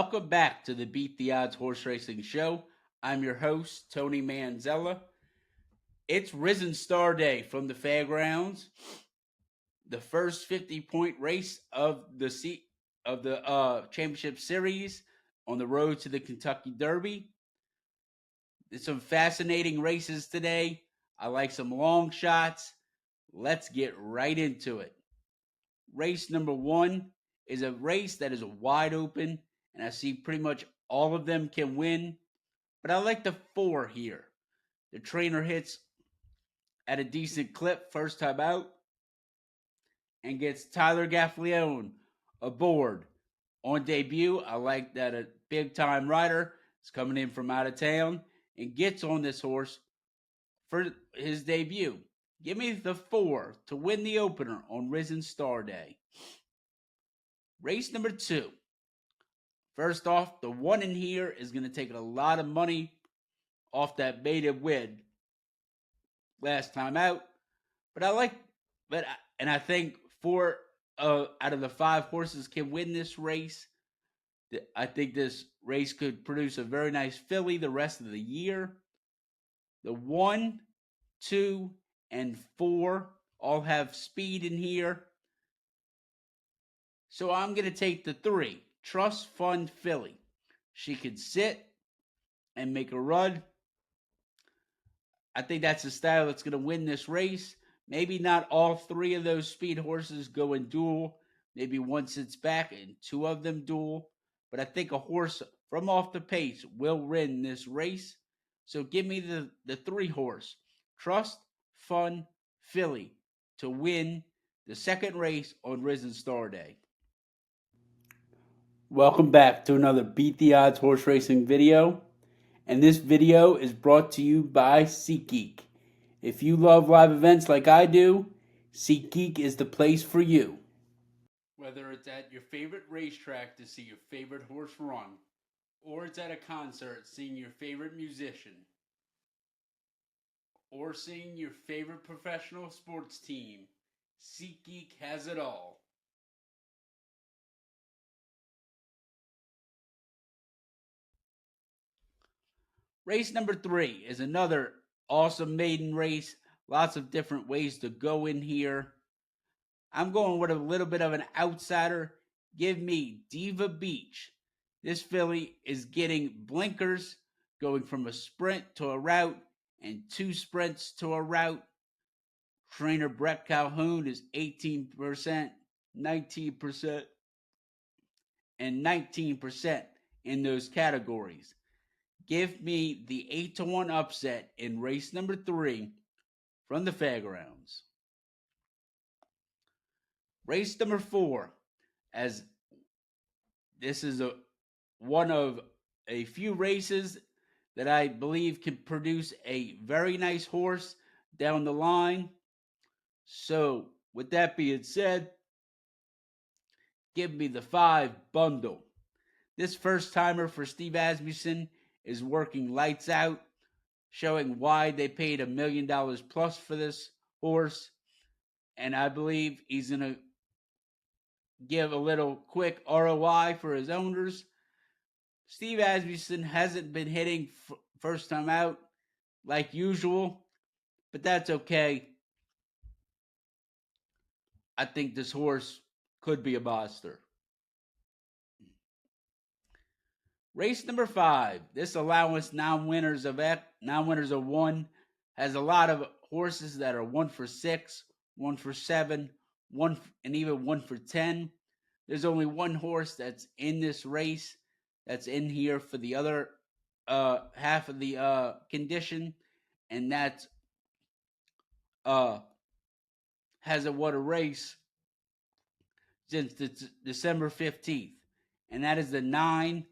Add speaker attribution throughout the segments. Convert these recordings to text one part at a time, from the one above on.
Speaker 1: Welcome back to the Beat the Odds Horse Racing Show. I'm your host, Tony Manzella. It's Risen Star Day from the fairgrounds. The first 50-point race of the championship series on the road to the Kentucky Derby. There's some fascinating races today. I like some long shots. Let's get right into it. Race number 1 is a race that is wide open, and I see pretty much all of them can win. But I like the 4 here. The trainer hits at a decent clip first time out and gets Tyler Gaffalione aboard on debut. I like that a big time rider is coming in from out of town and gets on this horse for his debut. Give me the 4 to win the opener on Risen Star Day. Race number 2. First off, the 1 in here is going to take a lot of money off that maiden win last time out. And I think 4 out of the 5 horses can win this race. I think this race could produce a very nice filly the rest of the year. The 1, 2, and 4 all have speed in here. So I'm going to take the 3, Trust Fund Filly. She can sit and make a run. I think that's the style that's going to win this race. Maybe not all 3 of those speed horses go in duel. Maybe one sits back and 2 of them duel. But I think a horse from off the pace will win this race. So give me the 3 horse, Trust Fund Filly, to win the second race on Risen Star Day. Welcome back to another Beat the Odds horse racing video. And this video is brought to you by SeatGeek. If you love live events like I do, SeatGeek is the place for you. Whether it's at your favorite racetrack to see your favorite horse run, or it's at a concert seeing your favorite musician, or seeing your favorite professional sports team, SeatGeek has it all. Race number 3 is another awesome maiden race. Lots of different ways to go in here. I'm going with a little bit of an outsider. Give me Diva Beach. This filly is getting blinkers, going from a sprint to a route and 2 sprints to a route. Trainer Brett Calhoun is 18%, 19%, and 19% in those categories. Give me the 8-1 upset in race number 3 from the fairgrounds. Race number 4, as this is one of a few races that I believe can produce a very nice horse down the line. So, with that being said, give me the 5 bundle. This first timer for Steve Asmussen is working lights out, showing why they paid $1 million plus for this horse. And I believe he's going to give a little quick ROI for his owners. Steve Asmussen hasn't been hitting first time out like usual, but that's okay. I think this horse could be a monster. Race number 5. This allowance non-winners of 1 has a lot of horses that are 1 for 6, 1 for 7, and even 1 for 10. There's only one horse that's in this race that's in here for the other half of the condition, and that hasn't won a race since December 15th, and that is the 9,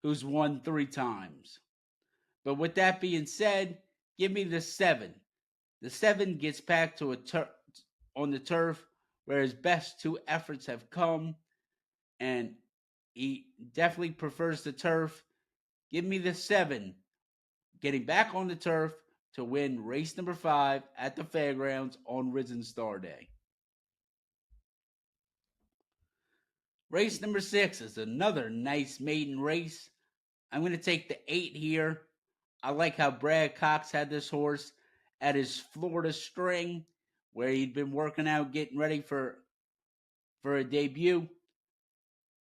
Speaker 1: who's won 3 times. But with that being said, give me the 7. The 7 gets back to on the turf where his best 2 efforts have come, and he definitely prefers the turf. Give me the 7 getting back on the turf to win race number 5 at the fairgrounds on Risen Star Day. Race number 6 is another nice maiden race. I'm going to take the 8 here. I like how Brad Cox had this horse at his Florida string where he'd been working out, getting ready for a debut.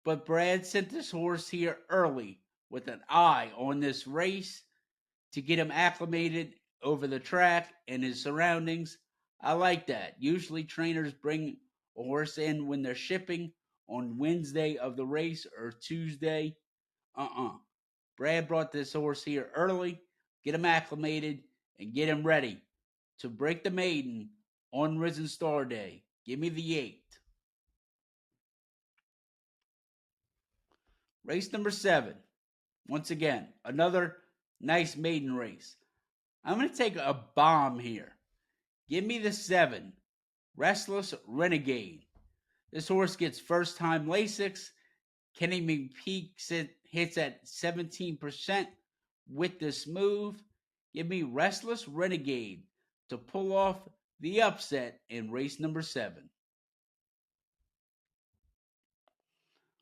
Speaker 1: But Brad sent this horse here early with an eye on this race to get him acclimated over the track and his surroundings. I like that. Usually trainers bring a horse in when they're shipping on Wednesday of the race or Tuesday. Brad brought this horse here early, get him acclimated, and get him ready to break the maiden on Risen Star Day. Give me the 8. Race number 7. Once again, another nice maiden race. I'm going to take a bomb here. Give me the 7. Restless Renegade. This horse gets first time Lasix. Kenny McPeak hits at 17% with this move. Give me Restless Renegade to pull off the upset in race number 7.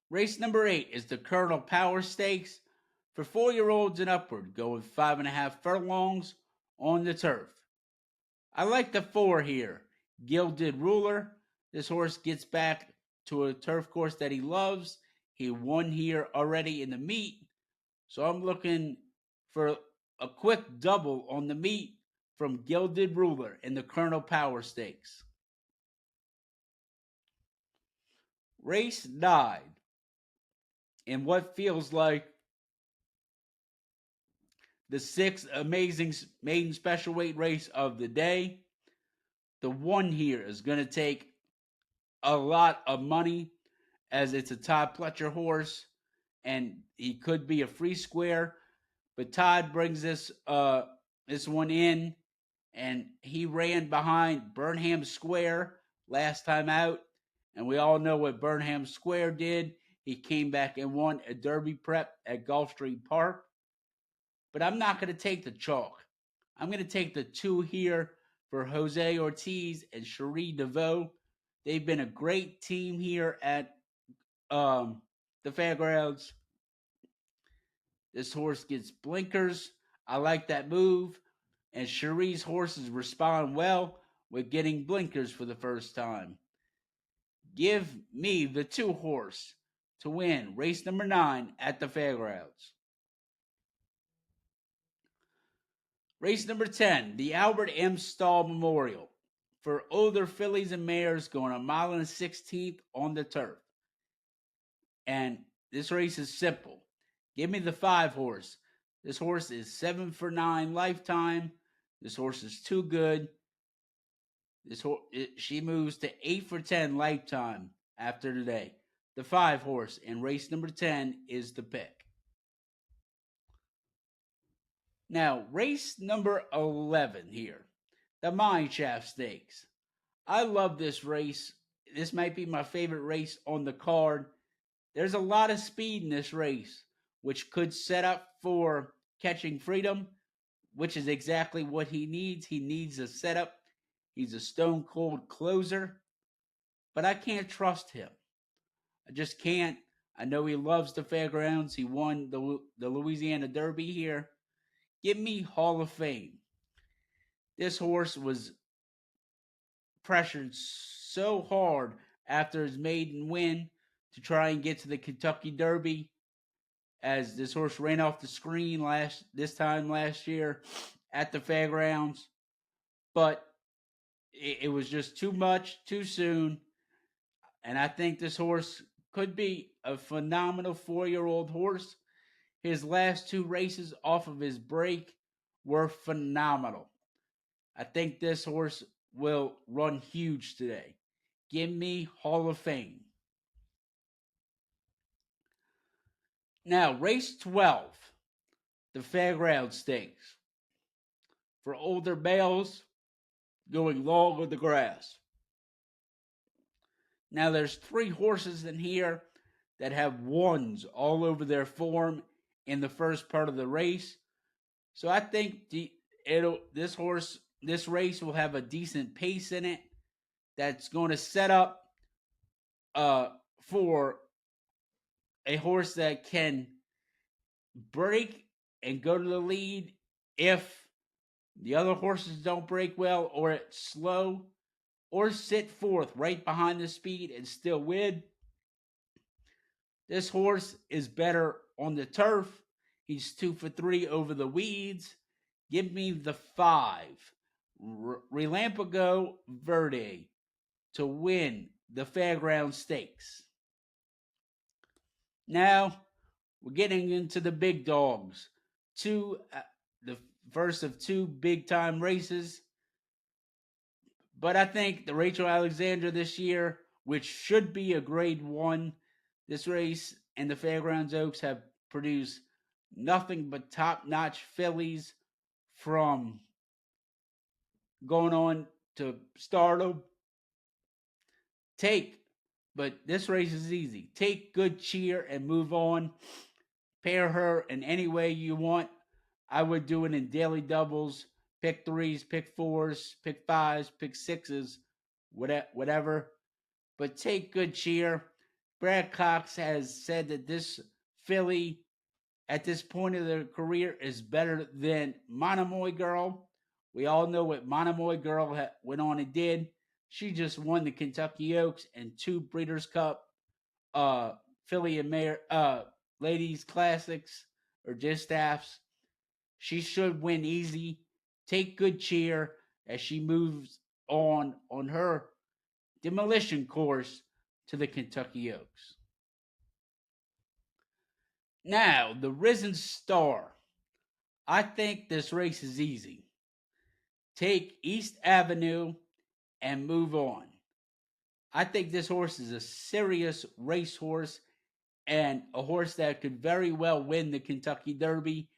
Speaker 1: Race number 8 is the Colonel Power Stakes for 4-year-olds and upward, going 5.5 furlongs on the turf. I like the 4 here. Gilded Ruler. This horse gets back to a turf course that he loves. He won here already in the meet. So I'm looking for a quick double on the meet from Gilded Ruler in the Colonel Power Stakes. Race 9. In what feels like the 6th amazing maiden special weight race of the day. The 1 here is going to take a lot of money as it's a Todd Pletcher horse and he could be a free square. But Todd brings this one in and he ran behind Burnham Square last time out. And we all know what Burnham Square did. He came back and won a Derby prep at Gulfstream Park. But I'm not going to take the chalk. I'm going to take the 2 here for Jose Ortiz and Cherie DeVoe. They've been a great team here at the fairgrounds. This horse gets blinkers. I like that move. And Cherie's horses respond well with getting blinkers for the first time. Give me the 2 horse to win race number 9 at the fairgrounds. Race number 10, the Albert M. Stahl Memorial for older fillies and mares going 1 1/16 on the turf. And this race is simple. Give me the 5 horse. This horse is 7 for 9 lifetime. This horse is too good. She moves to 8 for 10 lifetime after today. The 5 horse in race number 10 is the pick. Now, race number 11 here, the Mineshaft Stakes. I love this race. This might be my favorite race on the card. There's a lot of speed in this race, which could set up for Catching Freedom, which is exactly what he needs. He needs a setup. He's a stone cold closer, but I can't trust him. I just can't. I know he loves the fairgrounds. He won the Louisiana Derby here. Give me Hall of Fame. This horse was pressured so hard after his maiden win to try and get to the Kentucky Derby, as this horse ran off the screen this time last year at the fairgrounds. But it was just too much, too soon. And I think this horse could be a phenomenal 4-year-old horse. His last 2 races off of his break were phenomenal. I think this horse will run huge today. Give me Hall of Fame. Now, race 12, the Fairground Stakes. For older males, going long on the grass. Now, there's 3 horses in here that have 1s all over their form in the first part of the race. So I think this race will have a decent pace in it that's going to set up for a horse that can break and go to the lead if the other horses don't break well, or it's slow, or sit fourth right behind the speed and still win. This horse is better on the turf. He's 2 for 3 over the weeds. Give me the 5, Relampago Verde, to win the Fairground Stakes. Now, we're getting into the big dogs. The first of 2 big-time races. But I think the Rachel Alexandra this year, which should be a grade 1, this race and the Fairgrounds Oaks have produced nothing but top-notch fillies from going on to stardom. But this race is easy. Take Good Cheer and move on. Pair her in any way you want. I would do it in daily doubles. Pick 3s, pick 4s, pick 5s, pick 6s, whatever. But take Good Cheer. Brad Cox has said that this filly at this point of their career is better than Monomoy Girl. We all know what Monomoy Girl went on and did. She just won the Kentucky Oaks and 2 Breeders' Cup filly and ladies classics or distaffs. She should win easy. Take Good Cheer as she moves on her demolition course to the Kentucky Oaks. Now, the Risen Star. I think this race is easy. Take East Avenue and move on. I think this horse is a serious racehorse and a horse that could very well win the Kentucky Derby.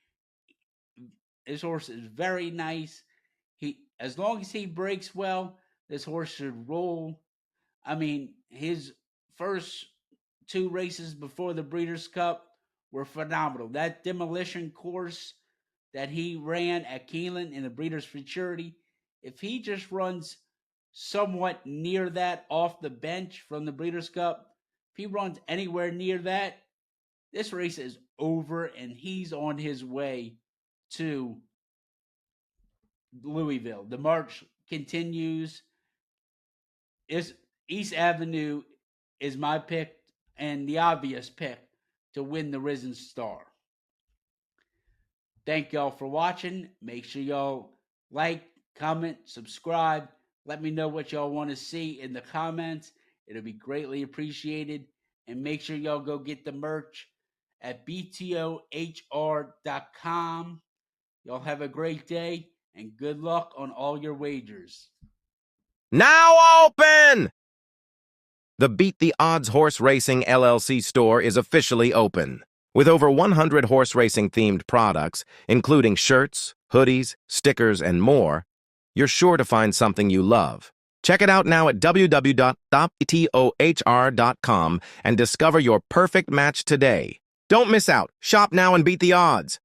Speaker 1: This horse is very nice. As long as he breaks well, this horse should roll. I mean, his first 2 races before the Breeders' Cup were phenomenal. That demolition course that he ran at Keeneland in the Breeders' Futurity, if he just runs somewhat near that off the bench from the Breeders' Cup, if he runs anywhere near that, this race is over and he's on his way to Louisville. The march continues. East Avenue is my pick and the obvious pick to win the Risen Star. Thank y'all for watching. Make sure y'all like, comment, subscribe. Let me know what y'all want to see in the comments. It'll be greatly appreciated. And make sure y'all go get the merch at BTOHR.com. Y'all have a great day and good luck on all your wagers.
Speaker 2: Now open! The Beat the Odds Horse Racing LLC store is officially open. With over 100 horse racing themed products, including shirts, hoodies, stickers, and more, you're sure to find something you love. Check it out now at www.btohr.com and discover your perfect match today. Don't miss out. Shop now and beat the odds.